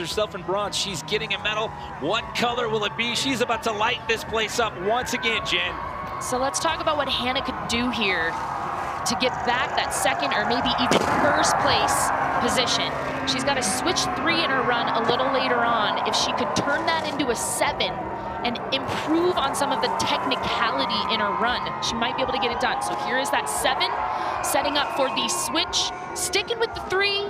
herself in bronze. She's getting a medal. What color will it be? She's about to light this place up once again, Jen. So let's talk about what Hannah could do here to get back that second or maybe even first place position. She's got a switch 3 in her run a little later on. If she could turn that into a 7 and improve on some of the technicality in her run, she might be able to get it done. So here is that 7, setting up for the switch, sticking with the 3,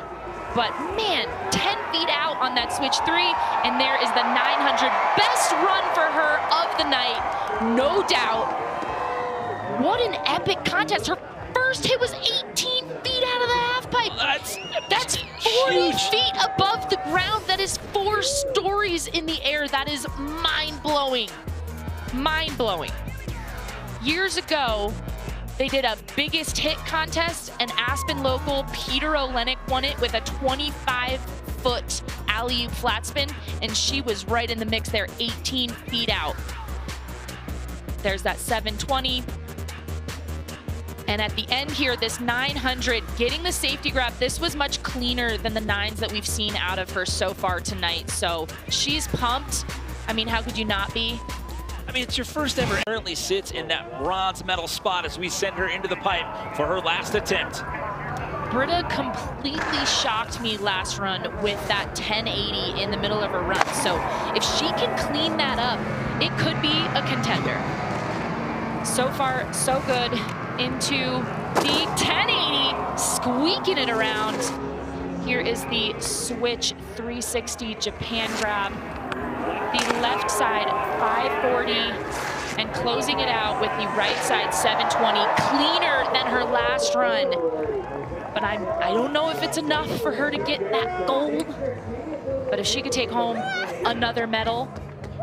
but man, 10 feet out on that switch 3, and there is the 900. Best run for her of the night, no doubt. What an epic contest. Her first hit was 18 feet out of the half pipe. That's 40 huge. feet above the ground. That is 4 stories in the air. That is mind-blowing. Mind-blowing. Years ago, they did a biggest hit contest, and Aspen local Peter Olenek won it with a 25-foot alley-oop flat spin, and she was right in the mix there, 18 feet out. There's that 720. And at the end here, this 900, getting the safety grab, this was much cleaner than the 9s that we've seen out of her so far tonight. So she's pumped. I mean, how could you not be? I mean, it's your first ever. Currently sits in that bronze medal spot as we send her into the pipe for her last attempt. Britta completely shocked me last run with that 1080 in the middle of her run. So if she can clean that up, it could be a contender. So far, so good. Into the 1080, squeaking it around. Here is the switch 360 Japan grab. The left side 540, and closing it out with the right side 720. Cleaner than her last run. But I don't know if it's enough for her to get that gold. But if she could take home another medal,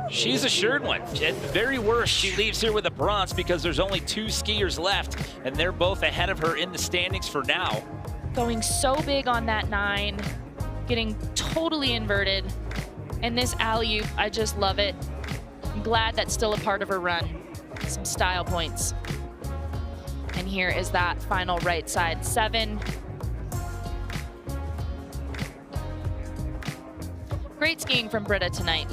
she's assured one. At the very worst, she leaves here with a bronze because there's only 2 skiers left, and they're both ahead of her in the standings for now. Going so big on that 9, getting totally inverted. And this alley-oop, I just love it. I'm glad that's still a part of her run. Some style points. And here is that final right side 7. Great skiing from Britta tonight.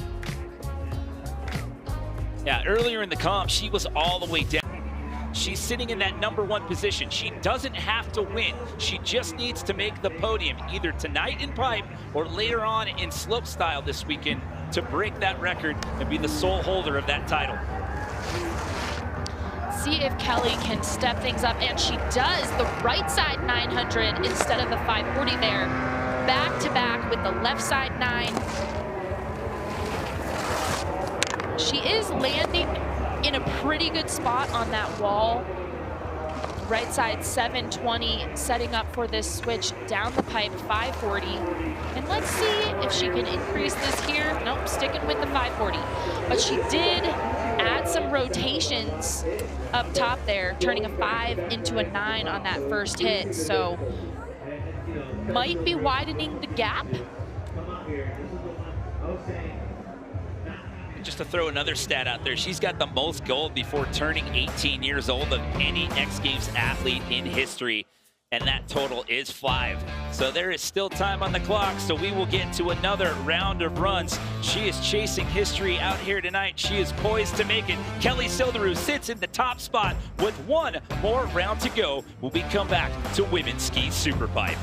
Yeah, earlier in the comp, she was all the way down. She's sitting in that #1 position. She doesn't have to win. She just needs to make the podium, either tonight in pipe or later on in slopestyle this weekend, to break that record and be the sole holder of that title. See if Kelly can step things up, and she does. The right side 900 instead of the 540 there. Back to back with the left side 9. She is landing in a pretty good spot on that wall. Right side 720, setting up for this switch down the pipe 540. And let's see if she can increase this here. Nope, sticking with the 540. But she did add some rotations up top there, turning a 5 into a 9 on that first hit. So might be widening the gap. Just to throw another stat out there, she's got the most gold before turning 18 years old of any X Games athlete in history, and that total is 5. So there is still time on the clock, so we will get to another round of runs. She is chasing history out here tonight. She is poised to make it. Kelly Silderu sits in the top spot with 1 more round to go when we come back to Women's Ski Superpipe.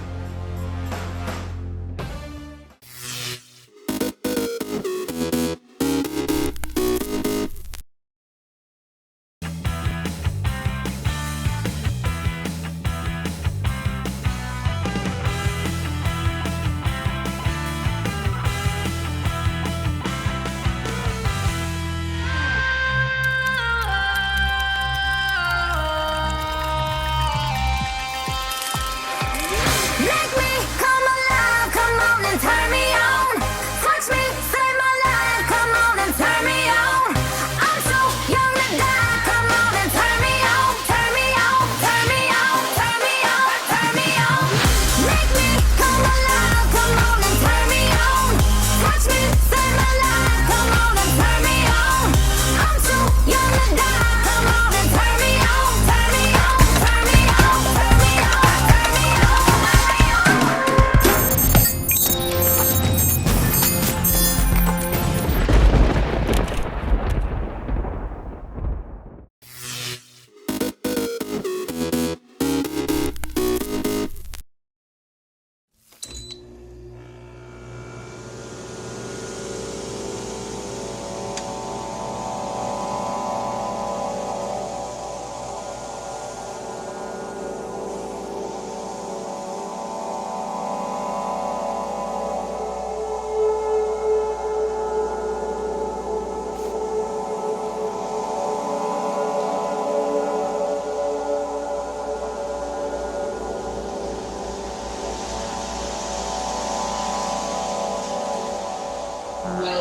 In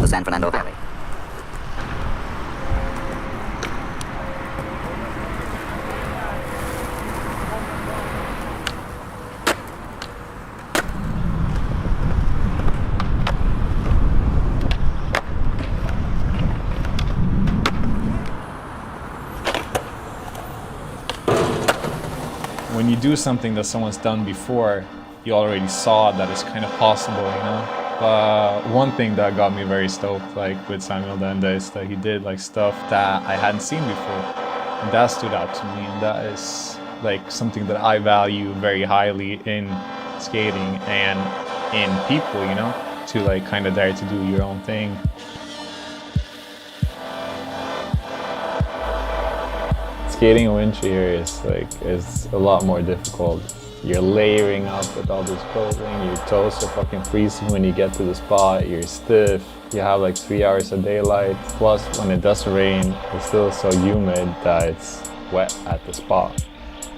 the San Fernando Valley. When you do something that someone's done before, you already saw that it's kind of possible, you know? But one thing that got me very stoked, like with Samuel Dende, is that he did like stuff that I hadn't seen before. And that stood out to me, and that is like something that I value very highly in skating and in people, you know? To like kind of dare to do your own thing. Skating a wind shear is a lot more difficult. You're layering up with all this clothing, your toes are fucking freezing when you get to the spot, you're stiff, you have like 3 hours of daylight. Plus when it does rain, it's still so humid that it's wet at the spot.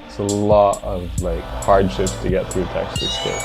It's a lot of like hardships to get through to actually skate.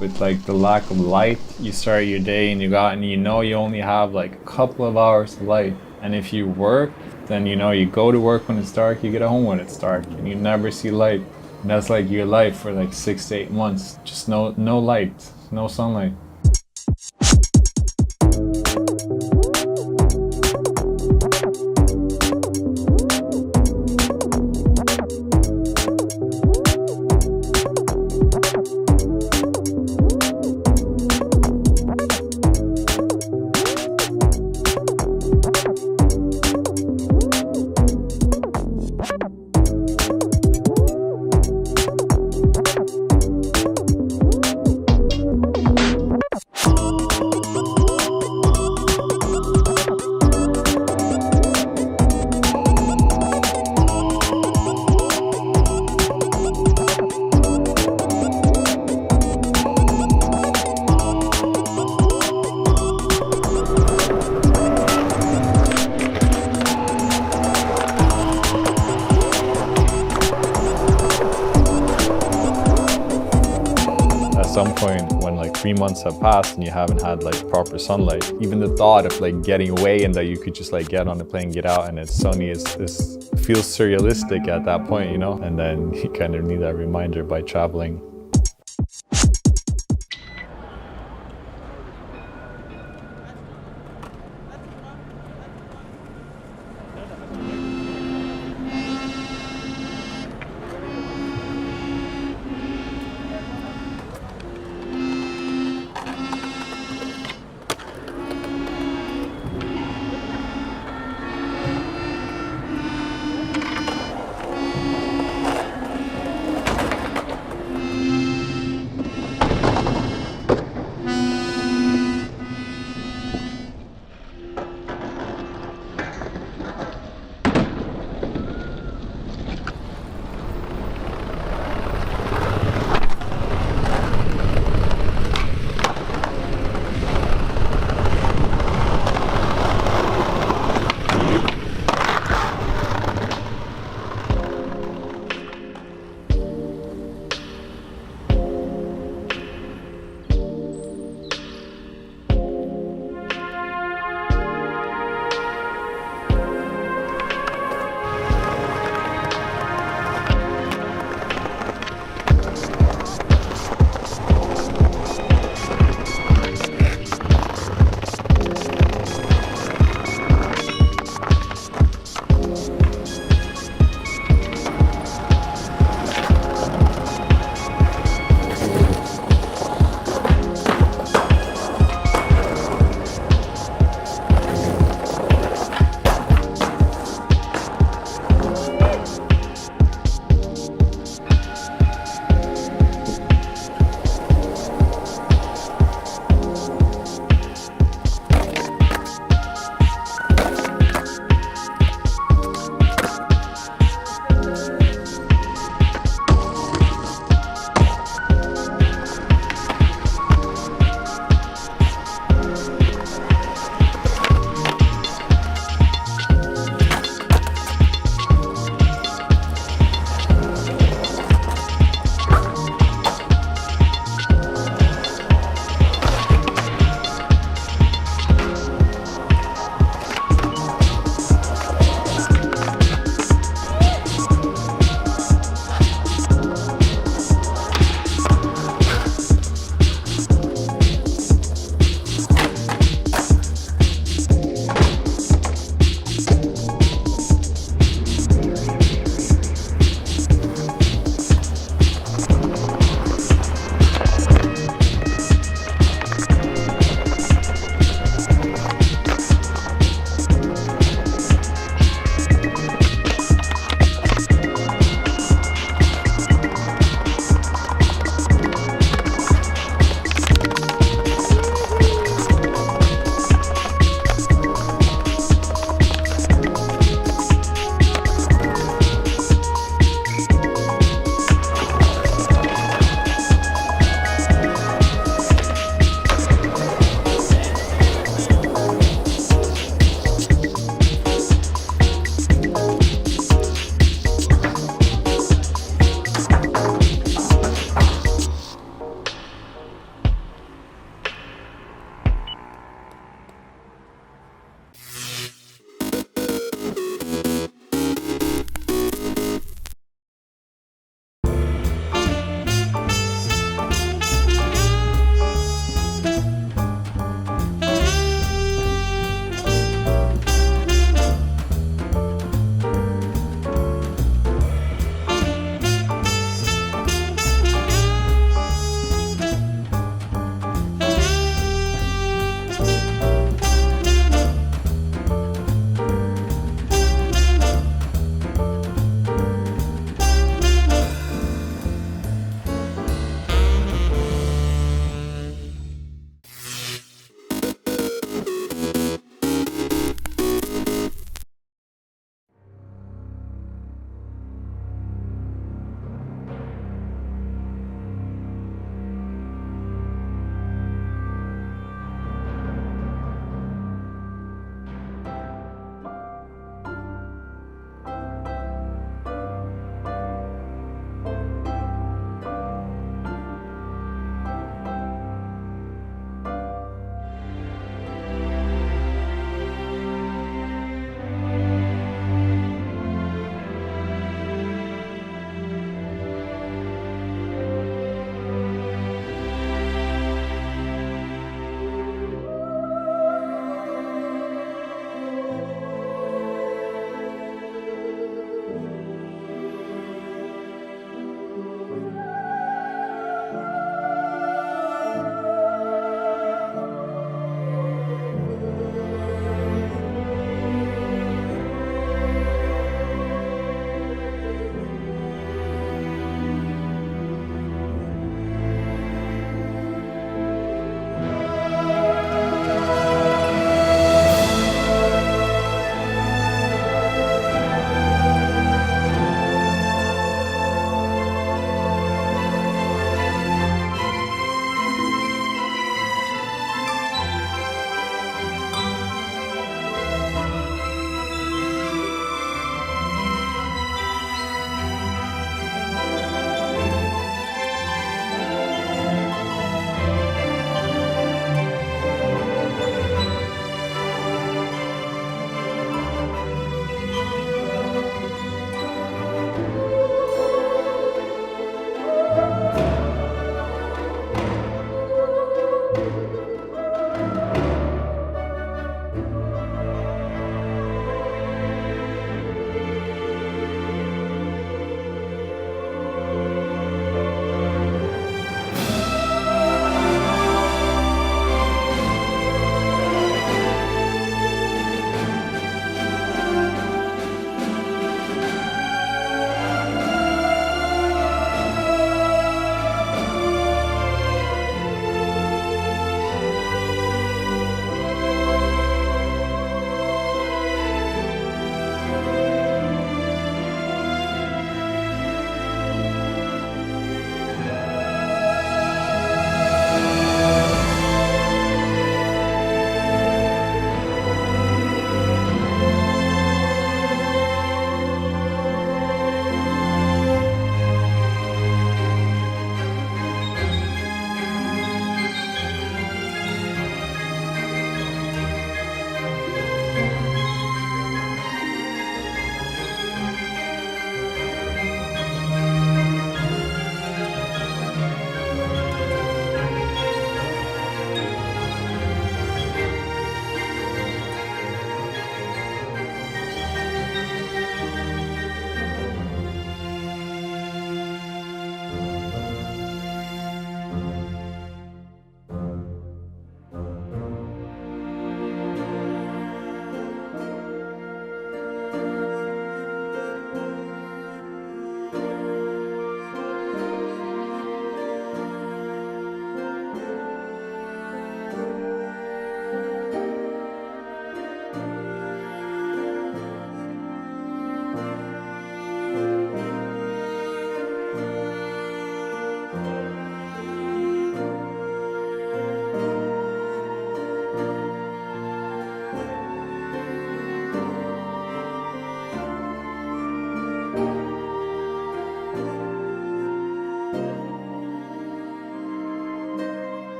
With like the lack of light, you start your day and you go out and you know you only have like a couple of hours of light. And if you work, then you know you go to work when it's dark, you get home when it's dark, and you never see light. And that's like your life for like 6 to 8 months. Just no light, no sunlight. At some point when like 3 months have passed and you haven't had like proper sunlight, even the thought of like getting away and that you could just like get on the plane, get out and it's sunny is feels surrealistic at that point, you know? And then you kind of need that reminder by traveling.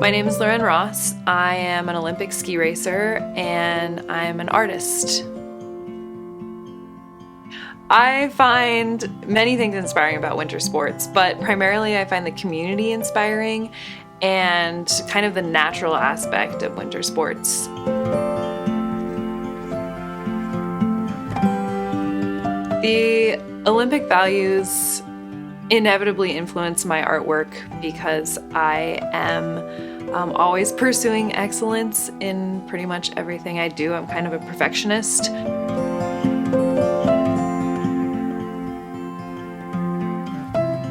My name is Lauren Ross. I am an Olympic ski racer and I'm an artist. I find many things inspiring about winter sports, but primarily I find the community inspiring and kind of the natural aspect of winter sports. The Olympic values inevitably influence my artwork because I am always pursuing excellence in pretty much everything I do. I'm kind of a perfectionist.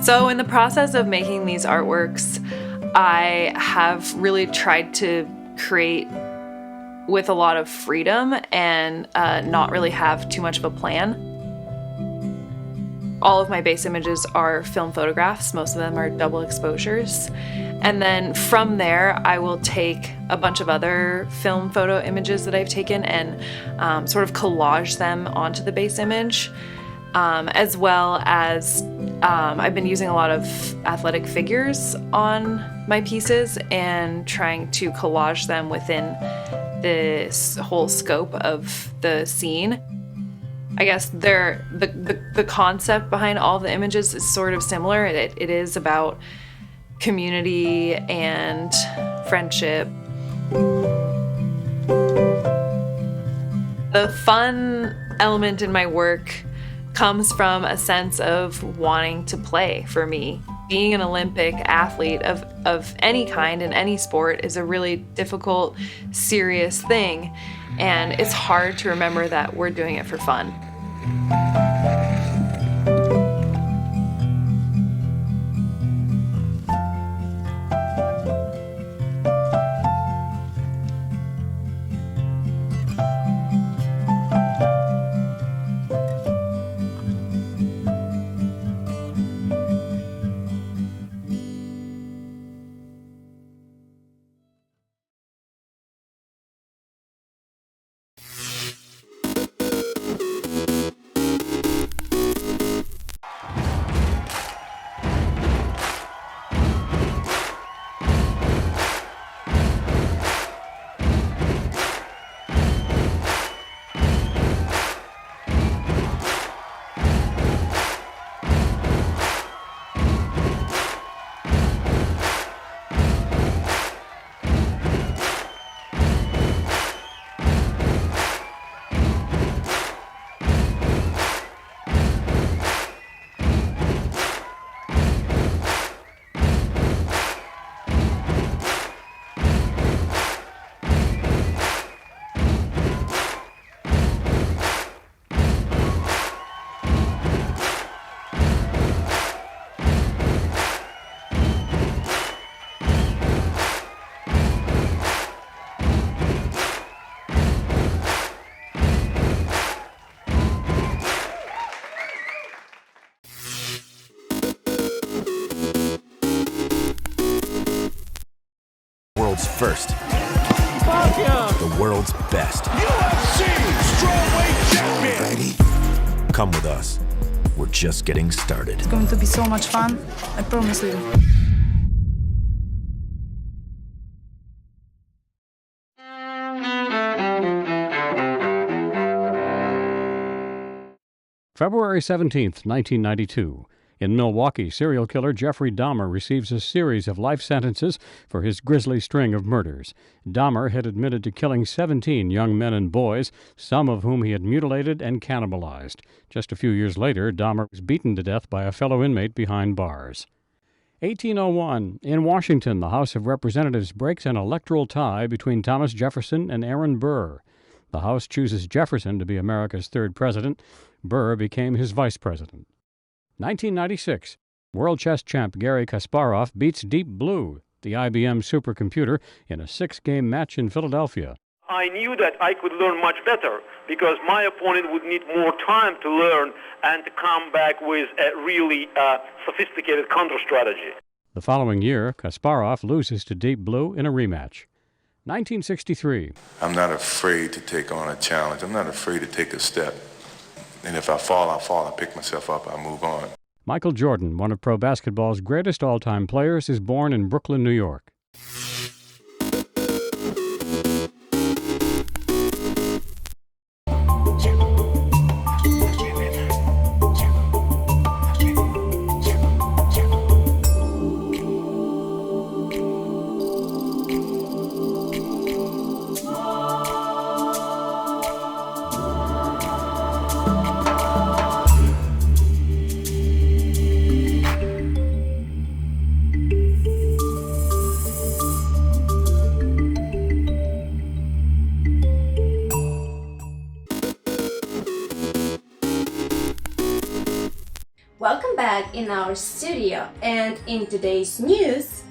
So in the process of making these artworks, I have really tried to create with a lot of freedom and not really have too much of a plan. All of my base images are film photographs. Most of them are double exposures. And then from there, I will take a bunch of other film photo images that I've taken and sort of collage them onto the base image, as well as I've been using a lot of athletic figures on my pieces and trying to collage them within this whole scope of the scene. I guess the concept behind all the images is sort of similar. It is about community and friendship. The fun element in my work comes from a sense of wanting to play for me. Being an Olympic athlete of any kind in any sport is a really difficult, serious thing, and it's hard to remember that we're doing it for fun. World's first. The world's best. UFC strawweight champion. Come with us. We're just getting started. It's going to be so much fun, I promise you. February 17th, 1992. In Milwaukee, serial killer Jeffrey Dahmer receives a series of life sentences for his grisly string of murders. Dahmer had admitted to killing 17 young men and boys, some of whom he had mutilated and cannibalized. Just a few years later, Dahmer was beaten to death by a fellow inmate behind bars. 1801. In Washington, the House of Representatives breaks an electoral tie between Thomas Jefferson and Aaron Burr. The House chooses Jefferson to be America's third president. Burr became his vice president. 1996. World chess champ Garry Kasparov beats Deep Blue, the IBM supercomputer, in a 6-game match in Philadelphia. I knew that I could learn much better because my opponent would need more time to learn and to come back with a really sophisticated counter strategy. The following year, Kasparov loses to Deep Blue in a rematch. 1963. I'm not afraid to take on a challenge. I'm not afraid to take a step. And if I fall, I fall. I pick myself up. I move on. Michael Jordan, one of pro basketball's greatest all-time players, is born in Brooklyn, New York. Welcome back in our studio, and in today's news,